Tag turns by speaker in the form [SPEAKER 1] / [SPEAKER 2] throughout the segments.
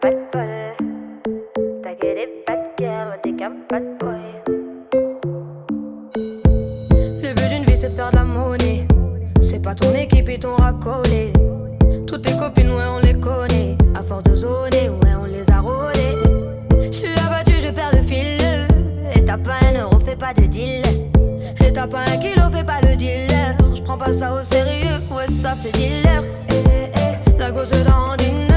[SPEAKER 1] pas de bol. T'as que des bad girls, t'es qu'un bad boy.
[SPEAKER 2] Le but d'une vie c'est de faire de la monnaie. C'est pas ton équipe et ton racolé. Toutes tes copines, ouais, on les connaît. À force de zoner, ouais, on les a rôlées. J'suis abattu, je perds le fil. Et t'as pas un euro, fais pas de deal. Et t'as pas un kilo, fais pas le dealer. J'prends pas ça au sérieux, ouais, ça fait dealer. La gosse dandine.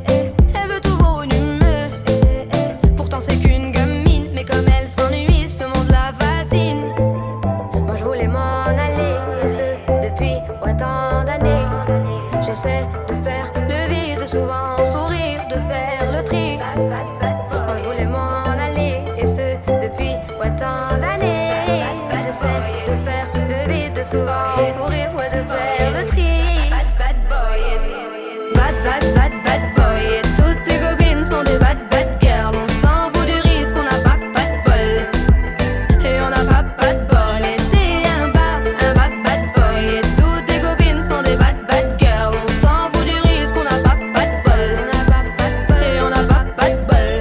[SPEAKER 2] Elle veut tout voir une humeur. Pourtant c'est qu'une gamine. Mais comme elle s'ennuie, ce monde la fascine. Moi je voulais m'en aller, et ce depuis tant d'années. J'essaie de faire le vide, souvent sourire, de faire le tri. Moi je voulais m'en aller, et ce depuis tant d'années. J'essaie de faire le vide, souvent sourire, ouais, de faire le tri. Bad boy, et toutes tes copines sont des bad girls. On s'en fout du risque, on n'a pas de bol. Et on n'a pas de bol. Et t'es un bad boy. Et toutes tes copines sont des bad girls. On s'en fout du risque, on n'a pas de bol. Et on n'a pas de bol.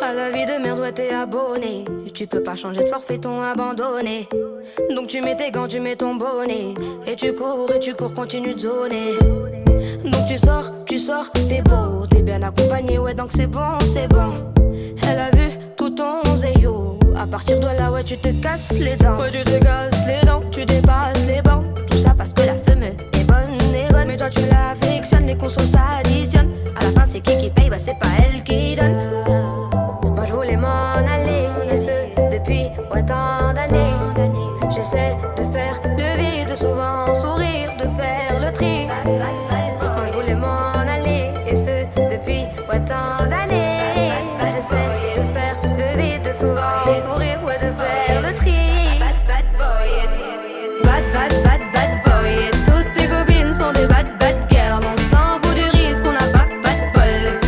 [SPEAKER 2] À la vie de merde, ouais, t'es abonné. Tu peux pas changer de forfait, ton abandonné. Donc tu mets tes gants, tu mets ton bonnet. Et tu cours, continue de zoner. Donc tu sors, t'es beau, t'es bien accompagné, ouais, donc c'est bon. Elle a vu tout ton zéyo. À partir de là, ouais, tu te casses les dents. Ouais, tu te casses les dents, tu dépasses les bancs. Tout ça parce que la femme est bonne. Mais toi tu l'affectionnes, les consos s'additionnent. À la fin c'est qui paye, bah c'est pas elle qui donne. Moi je voulais m'en aller, et ce depuis tant d'années. J'essaie de faire le vide, souvent sourire, de faire le tri. Moi je voulais m'en aller, et ce depuis tant d'années. J'essaie de faire le vide, souvent sourire, ouais, de faire le tri. Bad boy, et toutes tes copines sont des bad girls. On s'en fout du risque, on n'a pas de bol.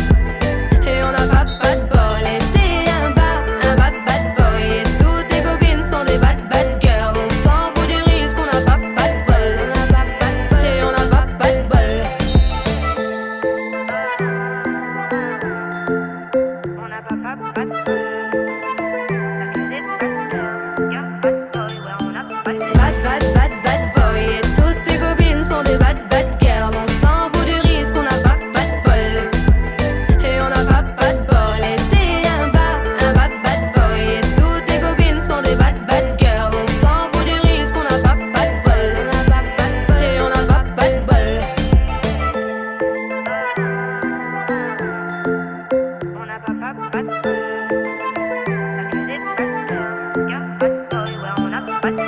[SPEAKER 2] Et on n'a pas de bol. Et t'es un bad boy. Et toutes tes copines sont des bad girls. On s'en fout du risque, on n'a pas de bol. Et on n'a pas de bol.
[SPEAKER 1] On n'a pas de bol. T'as que des bad girls, y'a pas de boy, ouais, on n'a pas de bol.
[SPEAKER 2] Bad boy. Et toutes tes copines sont des bad girls. On s'en fout du risque, on n'a pas de bol. Et on n'a pas de bol. Et t'es un bad boy. Et toutes tes copines sont des bad girls. On s'en fout du risque, on n'a pas de bol. Et on n'a pas de bol.
[SPEAKER 1] On n'a pas de bol. T'as que des bad girls, y'a pas de boy, ouais, on n'a pas de bol.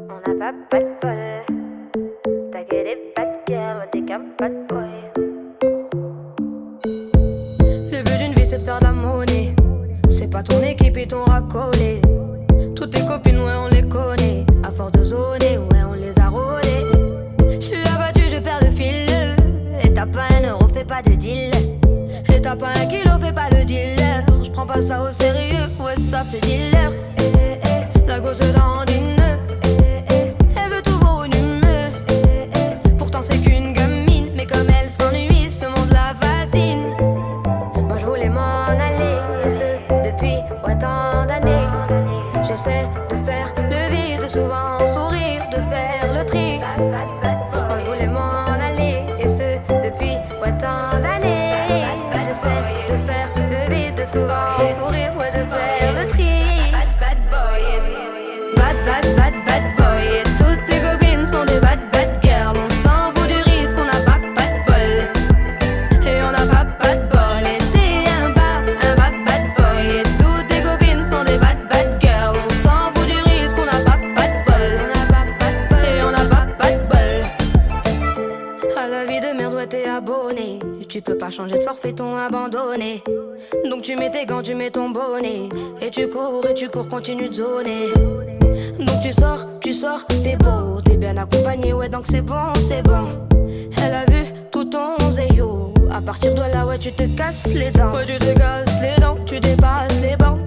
[SPEAKER 1] On n'a pas de bol. T'as que des bad girls, t'es qu'un bad boy.
[SPEAKER 2] Le but d'une vie c'est de faire de la monnaie. C'est pas ton équipe et ton racolé. Toutes tes copines, ouais, on les connaît. À force de zoner, ouais, on les a rôlées. J'suis abattu, je perds le fil. Et t'as pas un euro, fais pas de deal. Et t'as pas un kilo, fais pas le dealer. J'prends pas ça au sérieux, ouais, ça fait dealer. La gosse dandine. Elle veut tout voir une humeur. Pourtant c'est qu'une gamine. Mais comme elle s'ennuie, ce monde la fascine. Moi je voulais m'en aller, et ce depuis tant d'années. J'essaie de faire le vide, souvent sourire, de faire le tri. Moi je voulais m'en aller, et ce depuis tant d'années. J'essaie de faire le vide, souvent sourire, ouais, de faire le tri. Bad boy, et toutes tes copines sont des bad girls. On s'en fout du risque, on n'a pas de bol. Et on n'a pas de bol. Et t'es un bad boy. Et toutes tes copines sont des bad girls. On s'en fout du risque, on n'a pas de bol. Et on n'a pas de bol. À la vie de merde, ouais, t'es abonné. Tu peux pas changer de forfait, ton abandonné. Donc tu mets tes gants, tu mets ton bonnet. Et tu cours, continue de zoner. Donc tu sors, t'es beau, t'es bien accompagné, ouais donc c'est bon, c'est bon. Elle a vu tout ton zéyo. À partir de là, ouais tu te casses les dents. Ouais tu te casses les dents, tu dépasses les bancs.